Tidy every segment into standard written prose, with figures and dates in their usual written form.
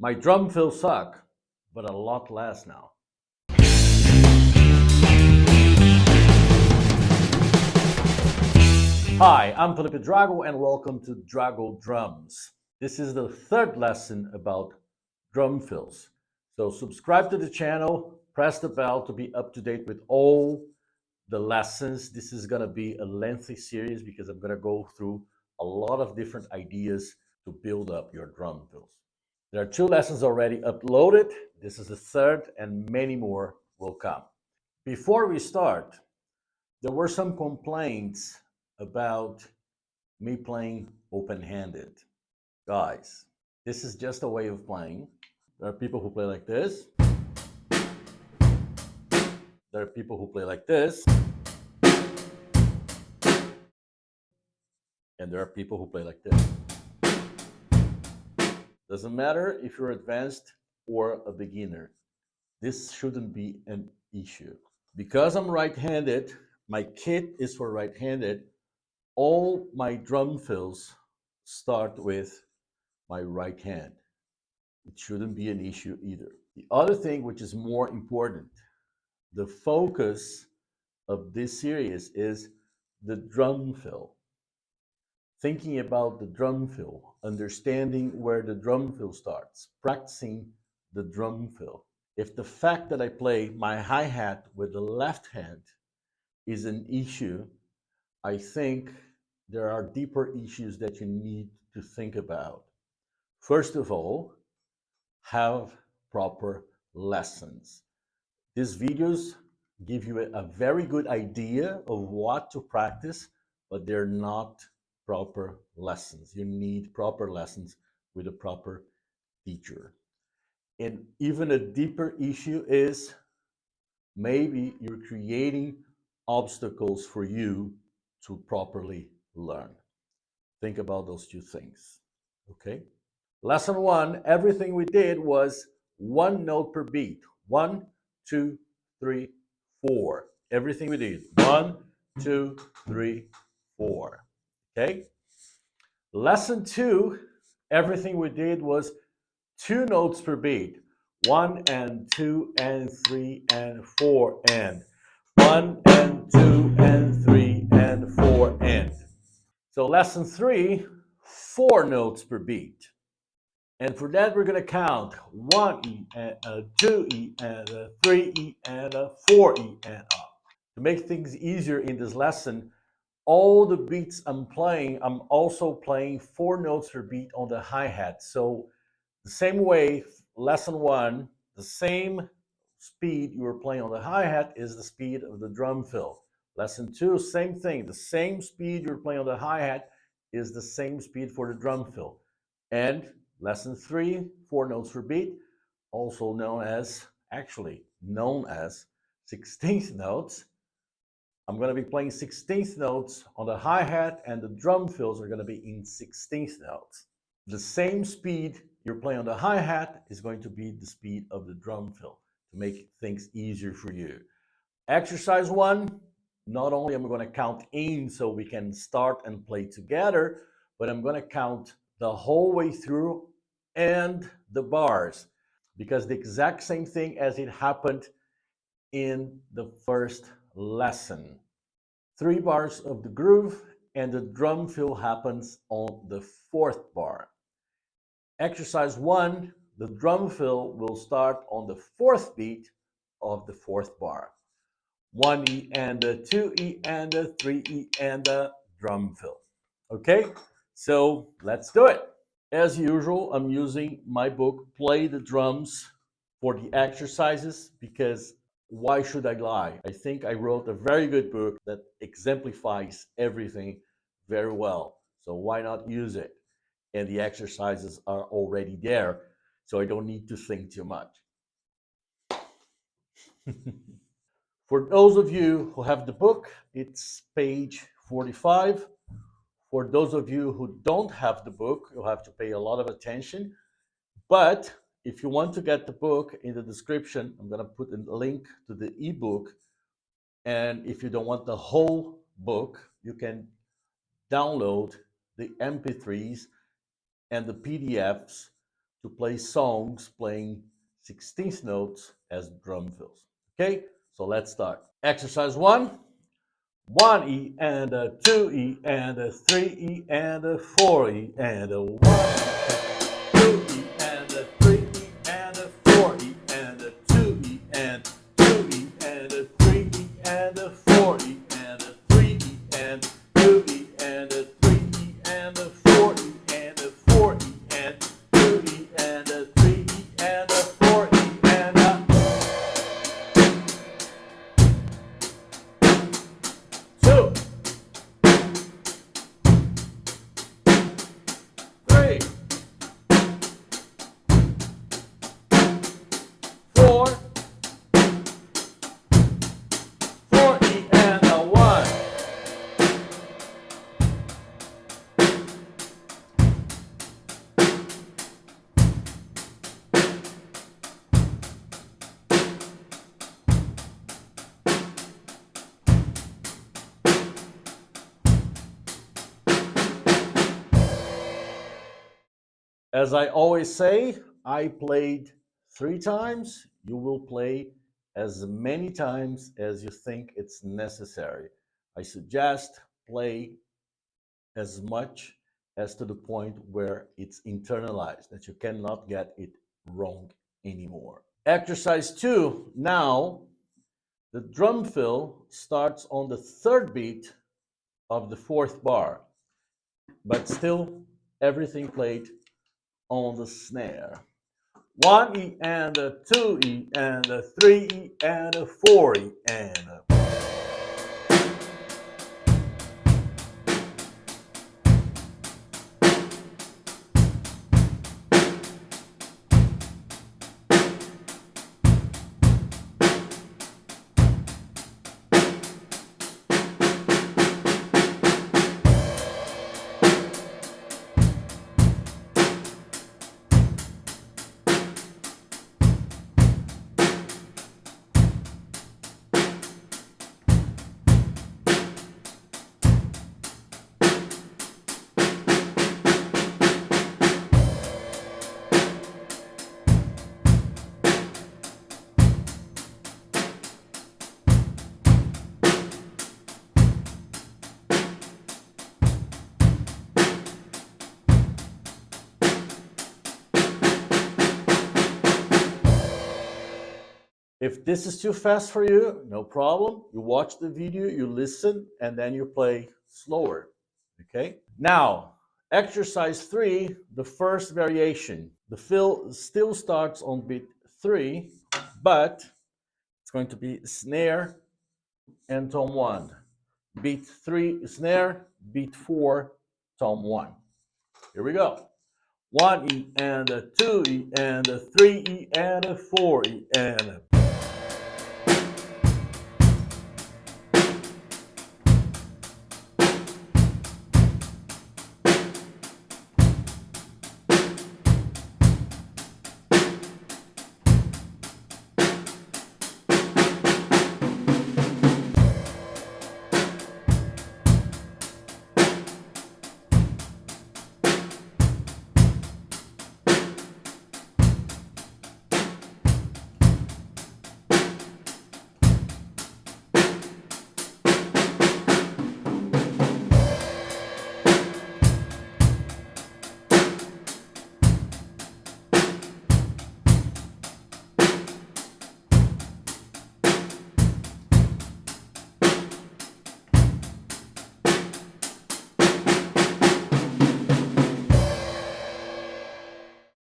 My drum fills suck, but a lot less now. Hi, I'm Felipe Drago and welcome to Drago Drums. This is the third lesson about drum fills. So subscribe to the channel, press the bell to be up to date with all the lessons. This is going to be a lengthy series because I'm going to go through a lot of different ideas to build up your drum fills. There are two lessons already uploaded. This is the third, and many more will come. Before we start, there were some complaints about me playing open handed. Guys, this is just a way of playing. There are people who play like this, there are people who play like this, and there are people who play like this. Doesn't matter if you're advanced or a beginner. This shouldn't be an issue. Because I'm right-handed, my kit is for right-handed. All my drum fills start with my right hand. It shouldn't be an issue either. The other thing, which is more important, the focus of this series is the drum fill. Thinking about the drum fill, understanding where the drum fill starts, practicing the drum fill. If the fact that I play my hi-hat with the left hand is an issue, I think there are deeper issues that you need to think about. First of all, have proper lessons. These videos give you a very good idea of what to practice, but they're not proper lessons. You need proper lessons with a proper teacher. And even a deeper issue is maybe you're creating obstacles for you to properly learn. Think about those two things. Okay? Lesson one, everything we did was one note per beat. 1, 2, 3, 4. Everything we did. 1, 2, 3, 4. Okay? Lesson two, everything we did was two notes per beat. 1 and 2 and 3 and 4 and 1 and 2 and 3 and 4 and. So lesson three, 4 notes per beat. And for that, we're going to count 1E and a 2E and a 3E and a 4E and up. To make things easier in this lesson, all the beats I'm playing, I'm also playing 4 notes per beat on the hi-hat. So the same way, lesson one, the same speed you were playing on the hi-hat is the speed of the drum fill. Lesson two, same thing. The same speed you're playing on the hi-hat is the same speed for the drum fill. And lesson three, 4 notes per beat, also known as, actually known as 16th notes. I'm going to be playing 16th notes on the hi-hat, and the drum fills are going to be in 16th notes. The same speed you're playing on the hi-hat is going to be the speed of the drum fill to make things easier for you. Exercise one, not only am I going to count in so we can start and play together, but I'm going to count the whole way through and the bars, because the exact same thing as it happened in the first lesson. 3 bars of the groove and the drum fill happens on the 4th bar. Exercise 1, the drum fill will start on the 4th beat of the 4th bar. 1E and a 2E and a 3E and a drum fill. Okay, so let's do it. As usual, I'm using my book, Play the Drums, for the exercises because why should I lie? I think I wrote a very good book that exemplifies everything very well. So why not use it? And the exercises are already there, so I don't need to think too much. For those of you who have the book, it's page 45. For those of you who don't have the book, you'll have to pay a lot of attention. But if you want to get the book, in the description, I'm going to put a link to the ebook. And if you don't want the whole book, you can download the MP3s and the PDFs to play songs playing 16th notes as drum fills. Okay, so let's start. Exercise 1. 1E and a 2E and a 3E and a 4E and a 1E and 2E and a 3E and a 4E and a 2E and 2E and a 3E and a 4E and a 3E and 2E and a 3E and a 4E and a 4E and 2E and a 3E and a 4E and a 2, 3, 4, 4E and a 1. As I always say, I played 3 times. You will play as many times as you think it's necessary. I suggest play as much as to the point where it's internalized, that you cannot get it wrong anymore. Exercise 2. Now, the drum fill starts on the 3rd beat of the 4th bar, but still everything played on the snare. 1E and a 2E and a 3E and a 4E and a If this is too fast for you, no problem. You watch the video, you listen, and then you play slower. Okay? Now, exercise 3, the first variation. The fill still starts on beat 3, but it's going to be snare and tom 1. Beat 3, snare, beat 4, tom 1. Here we go. 1E and a 2E and a 3E and a 4E and a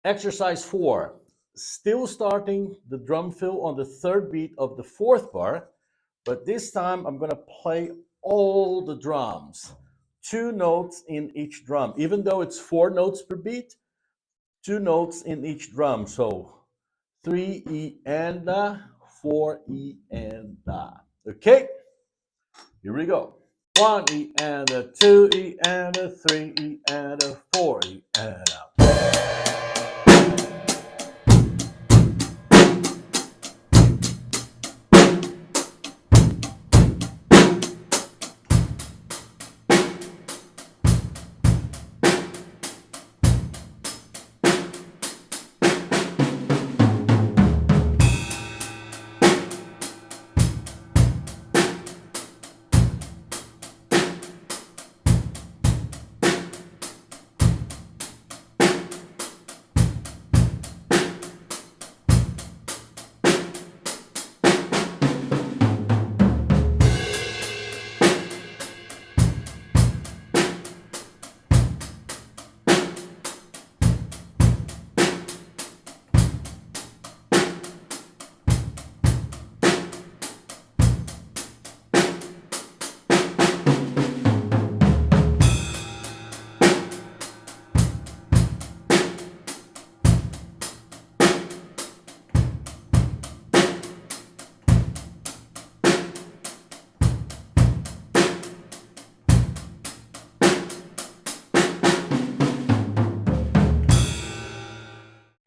Exercise 4, still starting the drum fill on the 3rd beat of the 4th bar, but this time I'm going to play all the drums, 2 notes in each drum, even though it's 4 notes per beat, 2 notes in each drum. So 3E and a, 4E and a. Okay, here we go. 1E and a 2E and a 3E and a 4E and a.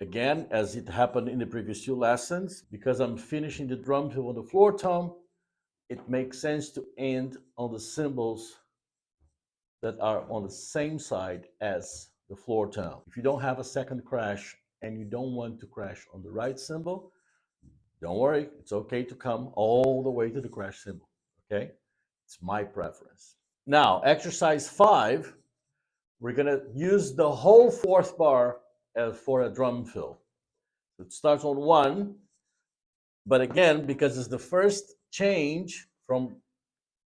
Again, as it happened in the previous two lessons, because I'm finishing the drum fill on the floor tom, it makes sense to end on the cymbals that are on the same side as the floor tom. If you don't have a second crash and you don't want to crash on the right cymbal, don't worry, it's okay to come all the way to the crash cymbal, okay? It's my preference. Now, exercise 5, we're gonna use the whole fourth bar for a drum fill. It starts on 1, but again, because it's the first change from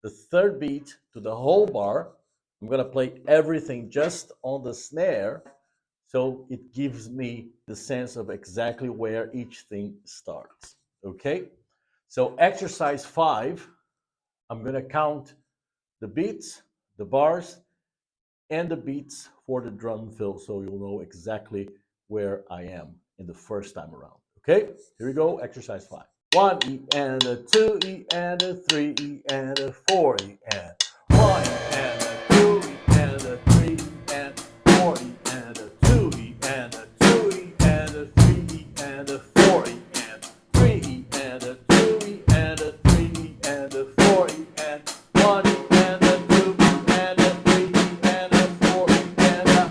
the third beat to the whole bar, I'm gonna play everything just on the snare, so it gives me the sense of exactly where each thing starts, okay? So exercise 5, I'm gonna count the beats, the bars, and the beats for the drum fill, so you'll know exactly where I am in the first time around. Okay, here we go, exercise 5. 1 E and a 2 E and a 3 E and a 4 E and 1 E and a 2 E and a 3 E and 4 E and a 2 E and a 2 E and a 3 E and a 4 E and 3 E and a 2 E and a 3 E and a 4 E and 1 E and a 2 E and a 3 E and a 4 E and a...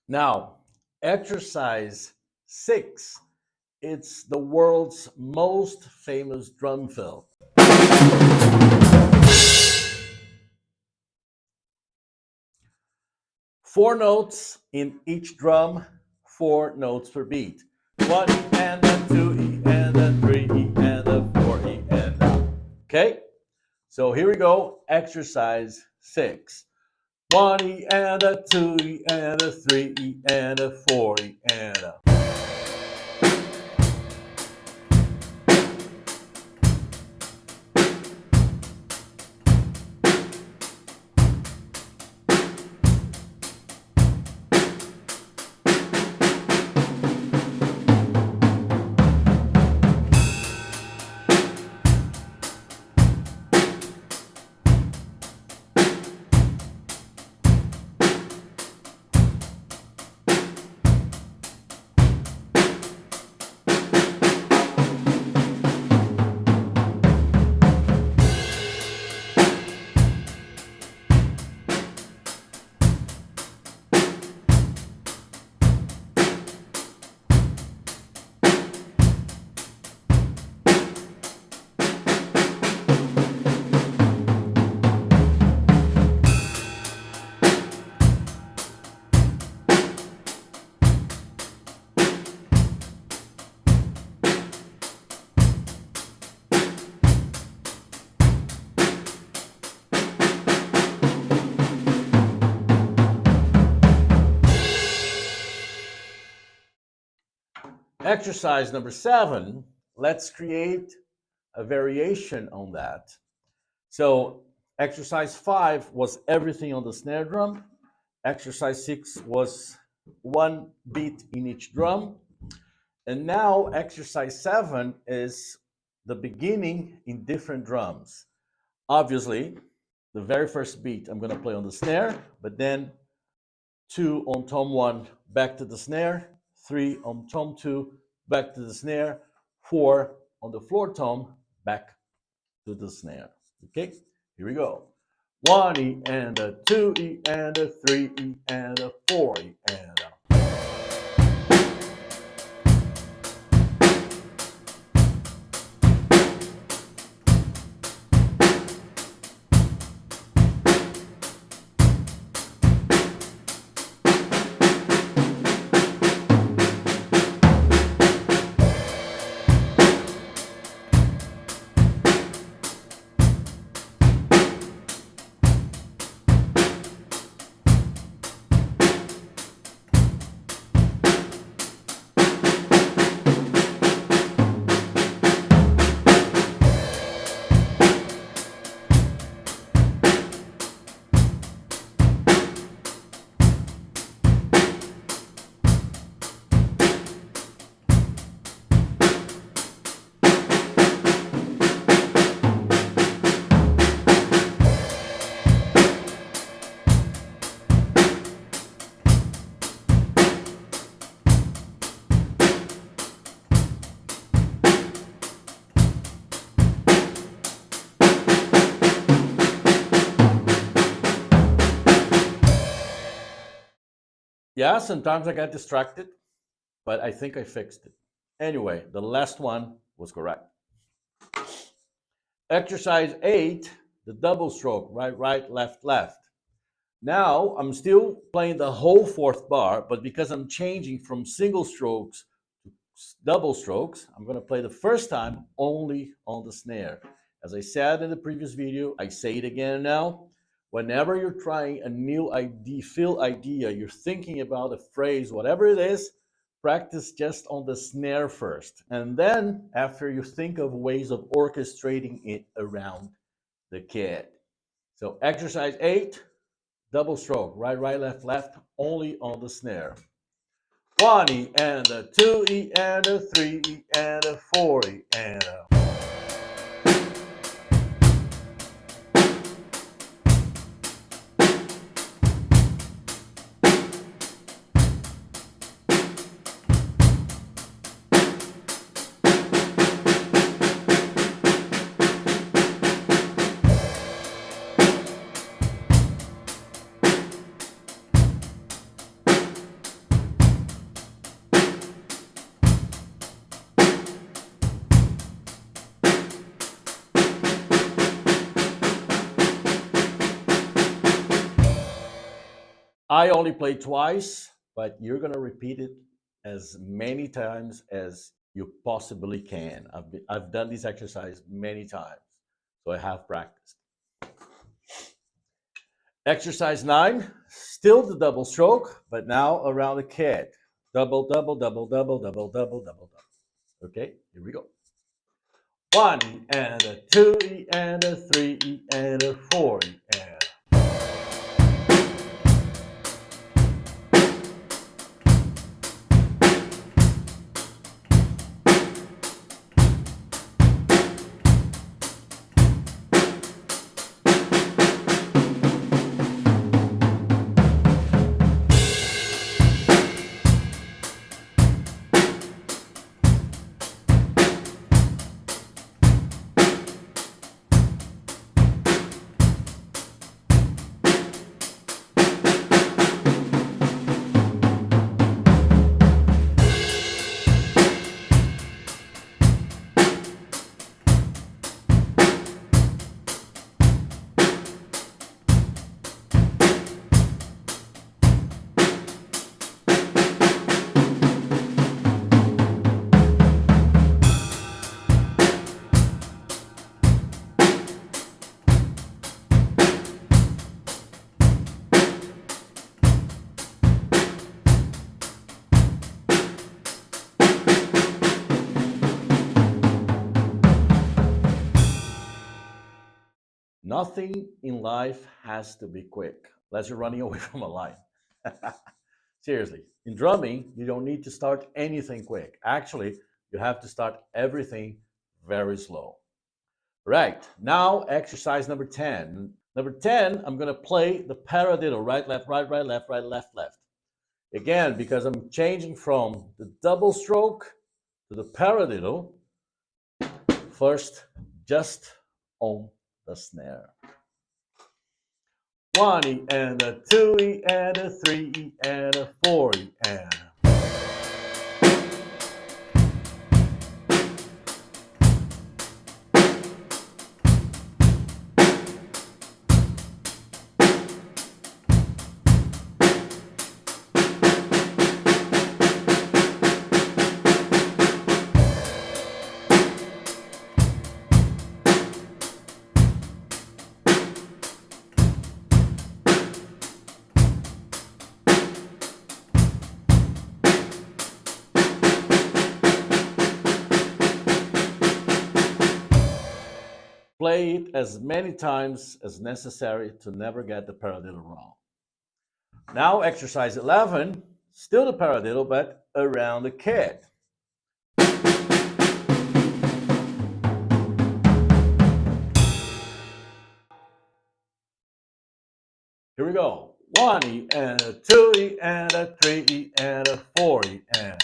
Now, exercise 6, it's the world's most famous drum fill. 4 notes in each drum, 4 notes per beat. 1 E and a 2 E and a 3 E and a 4 E and a... Okay? So here we go, exercise 6. 1 E and a 2 E and a 3 E and a 4 E and a... Exercise number 7, let's create a variation on that. So exercise 5 was everything on the snare drum. Exercise 6 was 1 beat in each drum. And now exercise 7 is the beginning in different drums. Obviously, the very first beat I'm gonna play on the snare, but then 2 on tom 1, back to the snare, 3 on tom 2, back to the snare, 4 on the floor tom, back to the snare. Okay, here we go. 1 E and a 2 E and a 3 E and a 4 E and a... Yeah, sometimes I got distracted, but I think I fixed it. Anyway, the last one was correct. Exercise 8, the double stroke, right, right, left, left. Now I'm still playing the whole fourth bar, but because I'm changing from single strokes to double strokes, I'm going to play the first time only on the snare. As I said in the previous video, I say it again now. Whenever you're trying a new idea, you're thinking about a phrase, whatever it is, practice just on the snare first. And then after you think of ways of orchestrating it around the kit. So exercise 8, double stroke, right, right, left, left, only on the snare. 1 E and a 2 E and a 3 E and a 4 E and a. I only play twice, but you're going to repeat it as many times as you possibly can. I've done this exercise many times, so I have practiced. Exercise 9, still the double stroke, but now around the kit. Double, double, double, double, double, double, double, double. Okay, here we go. 1 E and a 2 E and a 3 E and a 4 E and. Nothing in life has to be quick, unless you're running away from a line. Seriously, in drumming, you don't need to start anything quick. Actually, you have to start everything very slow. Right, now exercise number 10. Number 10, I'm going to play the paradiddle, right, left, right, right, left, right, left, left. Again, because I'm changing from the double stroke to the paradiddle, first just on the snare. 1 E and a 2 E and a 3 E and a 4 E and a. Play it as many times as necessary to never get the paradiddle wrong. Now exercise 11, still the paradiddle, but around the kit. Here we go. 1 E and a 2 E and a 3 E and a 4 E and.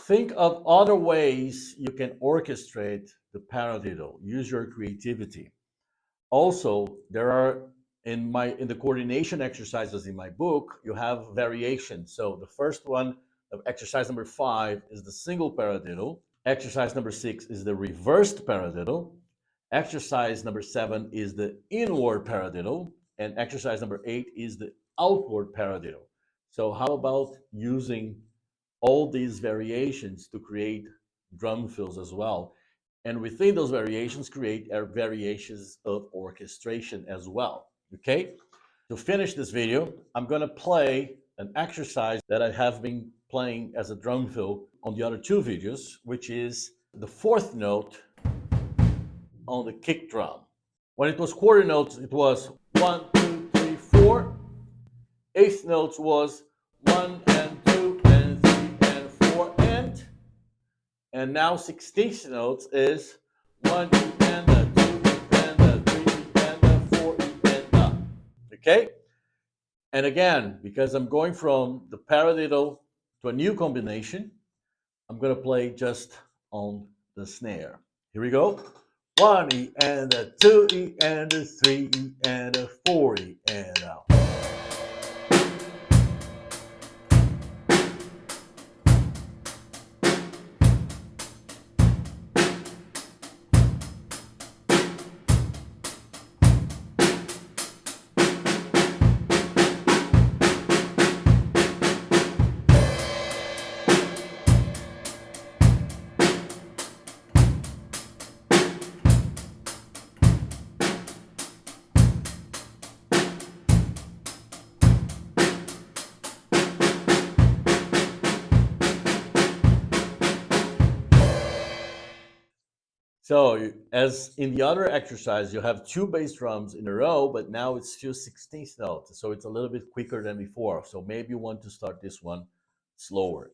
think of other ways you can orchestrate the paradiddle. Use your creativity. Also, there are in the coordination exercises in my book, you have variations. So the first one, exercise number 5, is the single paradiddle. Exercise number 6 is the reversed paradiddle. Exercise number 7 is the inward paradiddle. And exercise number 8 is the outward paradiddle. So how about using all these variations to create drum fills as well? And within those variations, create variations of orchestration as well. Okay? To finish this video, I'm going to play an exercise that I have been playing as a drum fill on the other 2 videos, which is the 4th note on the kick drum. When it was quarter notes, it was 1, 2, 3, 4. 8th notes was 1 and 2 and 3 and 4 and now 16th notes is 1 E and a 2 E and a 3 E and a 4 E and a. Okay? And again, because I'm going from the paradiddle to a new combination, I'm going to play just on the snare. Here we go. 1 E and a 2 E and a 3 E and a 4 E and a. So as in the other exercise, you have 2 bass drums in a row, but now it's still 16th notes. So it's a little bit quicker than before. So maybe you want to start this one slower.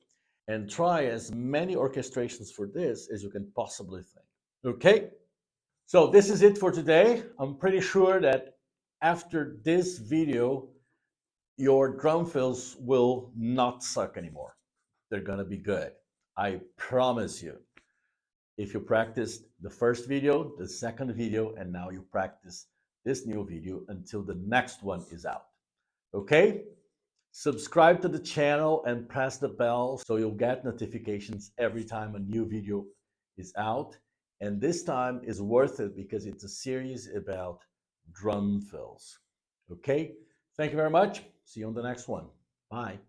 And try as many orchestrations for this as you can possibly think. Okay? So this is it for today. I'm pretty sure that after this video, your drum fills will not suck anymore. They're gonna be good. I promise you. If you practice the first video, the second video, and now you practice this new video until the next one is out. Okay? Subscribe to the channel and press the bell so you'll get notifications every time a new video is out. And this time is worth it because it's a series about drum fills. Okay? Thank you very much. See you on the next one. Bye.